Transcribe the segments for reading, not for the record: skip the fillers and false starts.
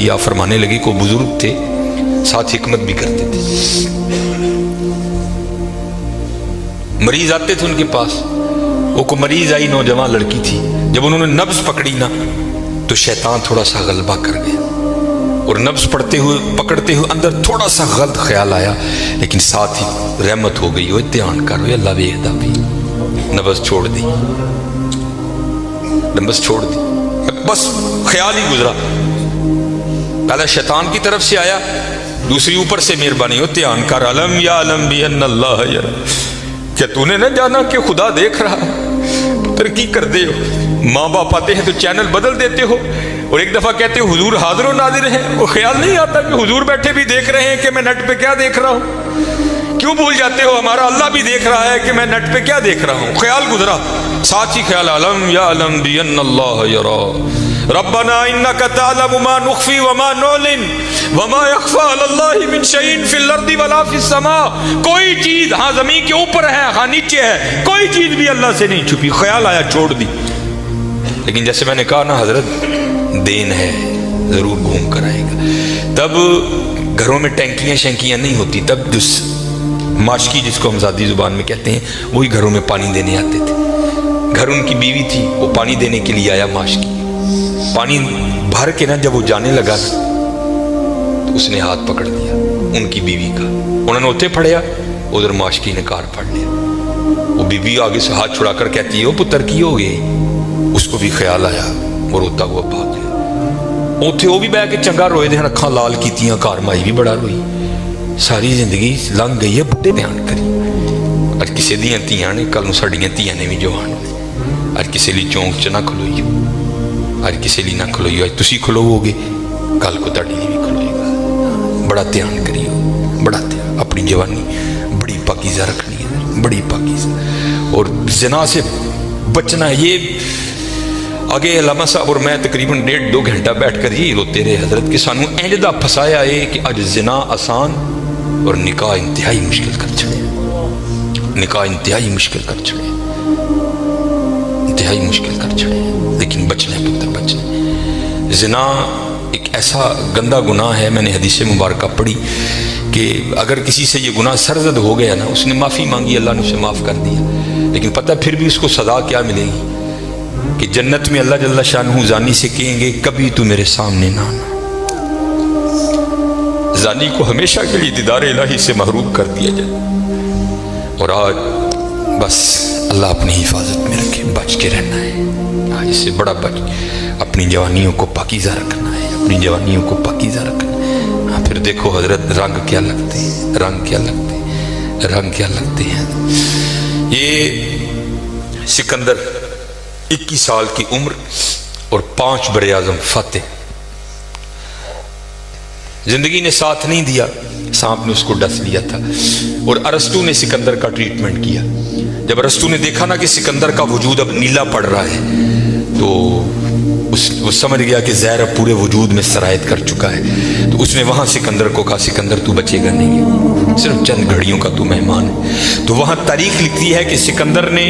تھی. آپ فرمانے لگے کہ وہ بزرگ تھے, ساتھ حکمت بھی کرتے تھے. مریض آتے تھے ان کے پاس. وہ کو مریض آئی, نوجوان لڑکی تھی. جب انہوں نے نبض پکڑی نا تو شیطان تھوڑا سا غلبہ کر گیا, اور نبض پکڑتے ہوئے اندر تھوڑا سا غلط خیال آیا, لیکن ساتھ ہی رحمت ہو گئی. وہ دھیان کرو اللہ ویکھدا بھی. نبض چھوڑ دی, نبض چھوڑ دی, بس خیال ہی گزرا. پہلا شیطان کی طرف سے آیا, دوسری اوپر سے مہربانی, ہو دھیان کر. علم یا علم بھی ان اللہ یرا, کیا تو نے نہ جانا کہ خدا دیکھ رہا ہے؟ ترقی کر دے ہو, ماں باپ آتے ہیں تو چینل بدل دیتے ہو, اور ایک دفعہ کہتے ہو حضور حاضر و ناظر ہیں. وہ خیال نہیں آتا کہ حضور بیٹھے بھی دیکھ رہے ہیں کہ میں نیٹ پہ کیا دیکھ رہا ہوں؟ کیوں بھول جاتے ہو ہمارا اللہ بھی دیکھ رہا ہے کہ میں نیٹ پہ کیا دیکھ رہا ہوں؟ خیال گزرا, ساتھ ہی خیال علم یا علم بھی ان اللہ یرا ربنا انک تعلم ما نخفی وما نعلن وما یخفی علی اللہ من شیء فی الارض ولا فی السماء. کوئی چیز ہاں زمین کے اوپر ہے, ہاں نیچے ہے, کوئی چیز بھی اللہ سے نہیں چھپی. خیال آیا, چھوڑ دی. لیکن جیسے میں نے کہا نا حضرت, دین ہے ضرور گھوم کر آئے گا. تب گھروں میں ٹینکیاں شینکیاں نہیں ہوتی, تب ماشکی جس کو ہم ذاتی زبان میں کہتے ہیں, وہی گھروں میں پانی دینے آتے تھے. گھر ان کی بیوی تھی, وہ پانی دینے کے لیے آیا. ماشکی پانی بھر کے نا جب وہ جانے لگا تو اس نے ہاتھ پکڑ دیا ان کی بیوی کا. انہوں نے اتنے پھڑیا, ادھر ماشکی نے کار پھڑ لیا. وہ بیوی آگے سے ہاتھ چھڑا کر کہتی ہے, وہ پتر کی ہو گئے. اس کو بھی خیال آیا, وہ روتا ہوا بھاگ گیا. اتنے وہ بھی بہ کے چنگا روئے دے, اکھاں لال کیتیاں, کار مائی بھی بڑا روئی. ساری زندگی لنگ گئی ہے, بڑے دھیان کری. اج کسی دیاں تیاں نے, کل نوں ساڈیاں تیاں نے بھی جوان ہونے. اج کسی لی چونک چ نہ کھلوئی, اج کسی لی نہ کھلوئی. اج تسی کھلوو گے, کل کو تہاڈی لی بھی کھلوئے گا. بڑا دھیان کریو, بڑا دھیان. اپنی جوانی بڑی پاکیزہ رکھنی ہے, بڑی پاکیزہ. اور زنا سے بچنا ہے. یہ آگے علامہ صاحب اور میں تقریباً 1.5-2 گھنٹہ بیٹھ کر یہی روتے رہے حضرت کہ سانو اینجدہ پھسایا ہے کہ اج زنا آسان اور نکاح انتہائی مشکل کر چھڑے. نکاح انتہائی مشکل کر چھڑے, انتہائی مشکل کر چھڑے. لیکن بچنا ہے پتر, بچنا. زنا ایک ایسا گندا گناہ ہے, میں نے حدیث مبارکہ پڑھی کہ اگر کسی سے یہ گناہ سرزد ہو گیا نا, اس نے معافی مانگی, اللہ نے اسے معاف کر دیا, لیکن پتہ پھر بھی اس کو سزا کیا ملے گی کہ جنت میں اللہ جل شانہ زانی سے کہیں گے کبھی تو میرے سامنے نہ آنا. زانی کو ہمیشہ کے لیے دیدار الہی سے محروم کر دیا جائے. اور آج بس اللہ اپنی حفاظت میں رکھے, بچ کے رہنا ہے. آج اس سے بڑا بچ, اپنی جوانیوں کو پاکیزہ رکھنا ہے, اپنی جوانیوں کو پاکیزہ رکھنا ہے. پھر دیکھو حضرت رنگ کیا لگتے ہیں, رنگ کیا لگتے ہیں, رنگ کیا لگتے ہیں. یہ سکندر 21 سال کی عمر اور 5 براعظم فاتح. زندگی نے ساتھ نہیں دیا, سانپ نے اس کو ڈس لیا تھا. اور ارسطو نے سکندر کا ٹریٹمنٹ کیا. جب ارسطو نے دیکھا نا کہ سکندر کا وجود اب نیلا پڑ رہا ہے, تو وہ سمجھ گیا کہ زہر اب پورے وجود میں سرایت کر چکا ہے. تو اس نے وہاں سکندر کو کہا, سکندر تو بچے گا نہیں, صرف چند گھڑیوں کا تو مہمان ہے. تو وہاں تاریخ لکھتی ہے کہ سکندر نے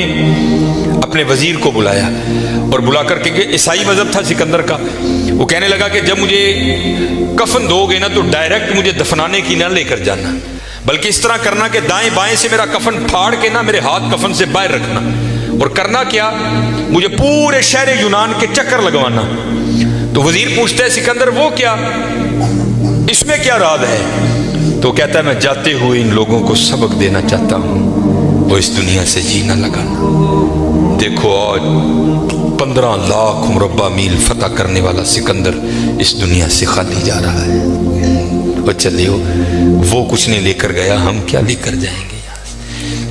اپنے وزیر کو بلایا, اور بلا کر کے, کہ عیسائی مذہب تھا سکندر کا, وہ کہنے لگا کہ جب مجھے کفن دو گے نا تو ڈائریکٹ مجھے دفنانے کی نہ لے کر جانا, بلکہ اس طرح کرنا کہ دائیں بائیں سے میرا کفن پھاڑ کے نا میرے ہاتھ کفن سے باہر رکھنا. اور کرنا کیا, مجھے پورے شہر یونان کے چکر لگوانا. تو وزیر پوچھتا ہے سکندر وہ کیا, اس میں کیا راز ہے؟ تو کہتا ہے میں جاتے ہوئے ان لوگوں کو سبق دینا چاہتا ہوں, وہ اس دنیا سے جی نہ لگانا. دیکھو آج 15 لاکھ مربع میل فتح کرنے والا سکندر اس دنیا سے خالی جا رہا ہے. اور چلیو, وہ کچھ نہیں لے کر گیا, ہم کیا لے کر جائیں گے.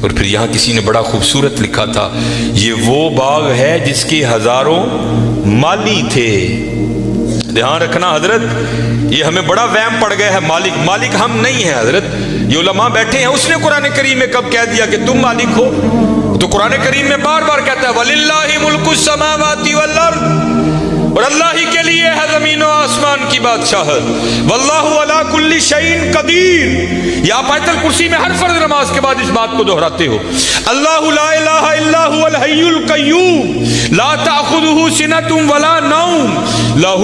اور پھر یہاں کسی نے بڑا خوبصورت لکھا تھا, یہ وہ باغ ہے جس کے ہزاروں مالی تھے. دھیان رکھنا حضرت, یہ ہمیں بڑا وہم پڑ گیا ہے, مالک ہم نہیں ہیں حضرت. یہ علماء بیٹھے ہیں, اس نے قرآن کریم میں کب کہہ دیا کہ تم مالک ہو؟ تو قرآن کریم میں بار بار کہتا ہے وَلِلَّهِ مُلْكُ السَّمَاوَاتِ وَالْأَرْضِ, اور اللہ ہی کے لیے ہے زمین و آسمان کی بادشاہت. واللہ علی کل شیء قدیر. یہ آپ آیت الکرسی میں ہر فرض نماز کے بعد اس بات کو دہراتے ہو. اللہ لا الہ الا هو الحی القیوم لا تأخذہ سنۃ ولا نوم لہ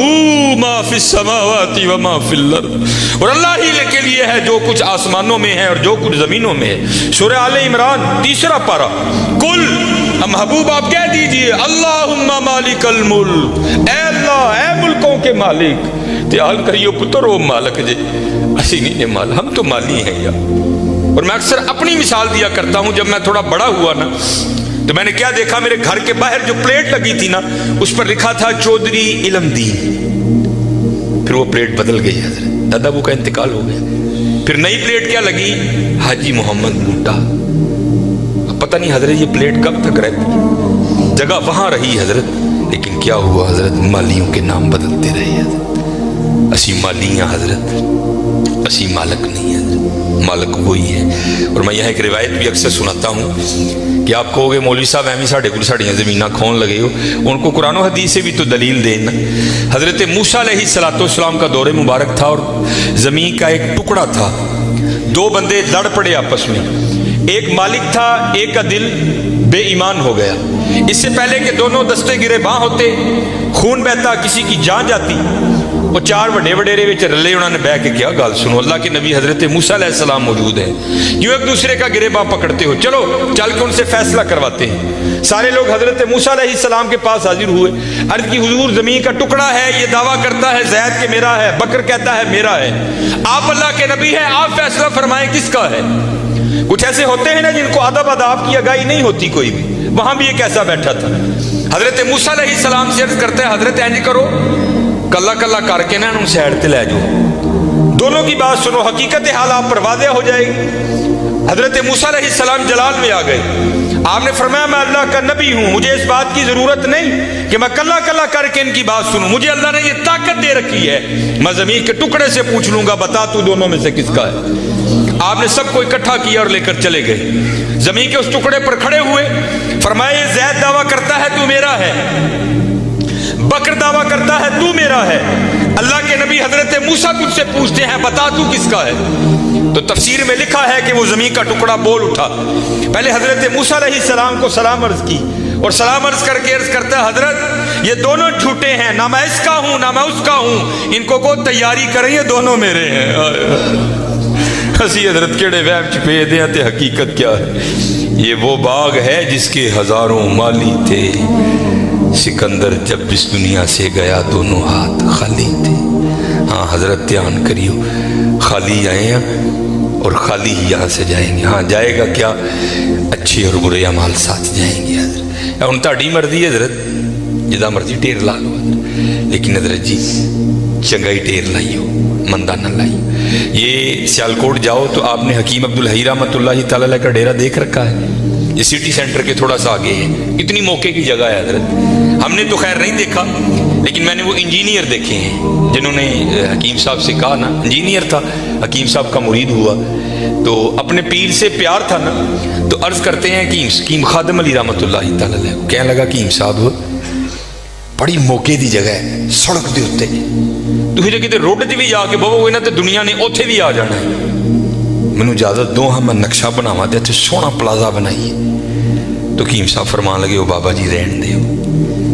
ما فی السماوات وما فی الارض. اور اللہ ہی کے لیے ہے جو کچھ آسمانوں میں ہے اور جو کچھ زمینوں میں ہے. سورہ آل عمران 3 پارہ. کل محبوب آپ کہہ دیجئے اللہم مالک الملک، اے اللہ اے ملکوں کے مالک. تیال کریو پتر او مالک جے اسی نہیں مال، ہم تو مالی ہیں یار. اور میں اکثر اپنی مثال دیا کرتا ہوں. جب میں تھوڑا بڑا ہوا نا تو میں نے کیا دیکھا، میرے گھر کے باہر جو پلیٹ لگی تھی نا اس پر لکھا تھا چودھری علم دین. پھر وہ پلیٹ بدل گئی حضرت، دادا وہ کا انتقال ہو گیا. پھر نئی پلیٹ کیا لگی، حاجی محمد بوٹا. پتہ نہیں حضرت یہ پلیٹ کب تک رہتی، جگہ وہاں رہی حضرت، لیکن کیا ہوا حضرت، مالیوں کے نام بدلتے رہے حضرت. اسی مالی ہیں حضرت، اسی مالک نہیں حضرت، مالک وہی ہے. اور میں یہاں ایک روایت بھی اکثر سناتا ہوں کہ آپ کہو گے مولوی صاحب ایویں ساڈے کول ساڈیاں زمیناں کھون لگے ہو. ان کو قرآن و حدیث سے بھی تو دلیل دینا. حضرت موسیٰ علیہ السلام کا دور مبارک تھا اور زمین کا ایک ٹکڑا تھا. 2 بندے لڑ پڑے آپس میں. ایک مالک تھا، ایک کا دل بے ایمان ہو گیا. اس سے پہلے کہ دونوں دستے گرے باں ہوتے، خون بہتا، کسی کی جان جاتی، وہ 4 وڈے وڈیرے وچ رلے. انہوں نے بیٹھ کے کیا گل سنو، اللہ کے نبی حضرت موسیٰ علیہ السلام موجود ہیں، کیوں ایک دوسرے کا گرے باں پکڑتے ہو، چلو چل کے ان سے فیصلہ کرواتے ہیں. سارے لوگ حضرت موسیٰ علیہ السلام کے پاس حاضر ہوئے. عرض کی حضور زمین کا ٹکڑا ہے، یہ دعویٰ کرتا ہے زید کہ میرا ہے، بکر کہتا ہے میرا ہے. آپ اللہ کے نبی ہیں، آپ فیصلہ فرمائیں کس کا ہے. کچھ ایسے ہوتے ہیں نا جن کو ادب اداب کی آگاہی نہیں ہوتی کوئی بھی. وہاں بھی ایک ایسا بیٹھا تھا. حضرت موسیٰ علیہ السلام سے عرض کرتا ہے حضرت اینج کرو، کلا کلا کر کے نا ان سائڈ تے لے جاؤ، دونوں کی بات سنو، حقیقت حال آپ پر واضح ہو جائے گی. حضرت موسیٰ علیہ السلام جلال میں آ گئے. آپ نے فرمایا میں اللہ کا نبی ہوں، مجھے اس بات کی ضرورت نہیں کہ میں کلا کلا کر کے ان کی بات سنوں. مجھے اللہ نے یہ طاقت دے رکھی ہے، میں زمین کے ٹکڑے سے پوچھ لوں گا بتا تو دونوں میں سے کس کا ہے. آپ نے سب کو اکٹھا کیا اور لے کر چلے گئے. زمین کے اس ٹکڑے پر کھڑے ہوئے، فرمایا یہ زید دعویٰ کرتا ہے تو میرا ہے، بکر دعویٰ کرتا ہے تو میرا ہے. اللہ کے نبی حضرت موسیٰ تجھ سے پوچھتے ہیں بتا تو کس کا ہے. تو تفسیر میں لکھا ہے کہ وہ زمین کا ٹکڑا بول اٹھا. پہلے حضرت موسیٰ علیہ السلام کو سلام عرض کی اور سلام عرض کر کے عرض کرتا ہے حضرت یہ دونوں جھوٹے ہیں، نہ میں اس کا ہوں نہ میں اس کا ہوں، ان کو تیاری کریں، یہ دونوں میرے ہیں. ہسی حضرت کیڑے وہم چھپے دیں تے حقیقت کیا ہے. یہ وہ باغ ہے جس کے ہزاروں مالی تھے، سکندر جب اس دنیا سے گیا دونوں ہاتھ خالی تھے. ہاں حضرت دھیان کریو، خالی آئے ہیں اور خالی ہی یہاں سے جائیں گے. ہاں جائے گا کیا، اچھے اور برے اعمال ساتھ جائیں گے. حضرت ہن تہاڈی مرضی ہے حضرت، جدا مرضی ٹیر لا لو حضرت، لیکن حضرت جی چنگائی ٹیر لائیو، مندہ نہ لائیو. یہ سیالکوٹ جاؤ تو آپ نے حکیم عبدالحی رحمۃ اللہ تعالی علیہ کا ڈیرا دیکھ رکھا ہے. یہ سٹی سینٹر کے تھوڑا سا آگے ہے. اتنی موقع کی جگہ ہے حضرت. ہم نے تو خیر نہیں دیکھا، لیکن میں نے وہ انجینئر دیکھے ہیں جنہوں نے حکیم صاحب سے کہا نا، انجینئر تھا، حکیم صاحب کا مرید ہوا تو اپنے پیر سے پیار تھا نا، تو عرض کرتے ہیں کہ حکیم خادم علی رحمۃ اللہ تعالی علیہ کہنے لگا کہ حکیم صاحب بڑی موقع دی جگہ ہے، سڑک دے اتنے تھی جی کتنے روڈ 'چ بھی جا کے بہو گے نا تو دنیا نے اوتھے بھی آ جانا ہے. مینوں اجازت دو ہاں میں نقشہ بناواں تے اتنے سوہنا پلازا بنائیے. تو حکیم صاحب فرمان لگے وہ بابا جی رہن دے.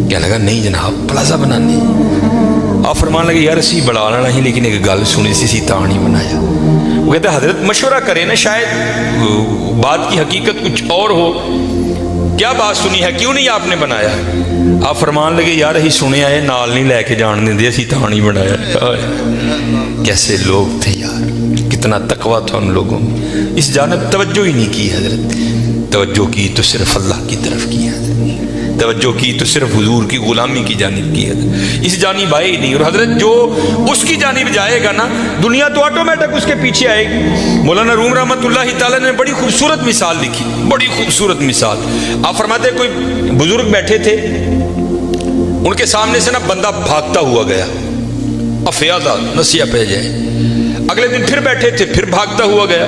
کہنے لگا نہیں جناب پلازا بنانے. آپ فرمان لگے یار اسی بڑا لینا ہی، لیکن ایک گل سنی سی تاں نہیں بنایا. وہ کہتے حضرت مشورہ کریں نا، شاید بات کی حقیقت کچھ اور ہو. کیا بات سنی ہے، کیوں نہیں آپ نے بنایا؟ آپ فرمان لگے یار ہی سنے آئے نال نہیں لے کے جان دیں دے، اسی تاں نہیں بنایا. کیسے لوگ تھے یار، کتنا تقویٰ تھا ان لوگوں میں. اس جانب توجہ ہی نہیں کی حضرت. توجہ کی تو صرف اللہ کی طرف کی حضرت، توجہ کی تو صرف حضور کی غلامی کی جانب کی حضرت. اس جانب آئے ہی نہیں. اور حضرت جو اس کی جانب جائے گا نا، دنیا تو آٹومیٹک اس کے پیچھے آئے گی. مولانا روم رحمۃ اللہ تعالیٰ نے بڑی خوبصورت مثال لکھی، بڑی خوبصورت مثال. آپ فرماتے کوئی بزرگ بیٹھے تھے، ان کے سامنے سے نا بندہ بھاگتا ہوا گیا، افیادہ نسیہ پہ جائے. اگلے دن پھر بیٹھے تھے، پھر بھاگتا ہوا گیا.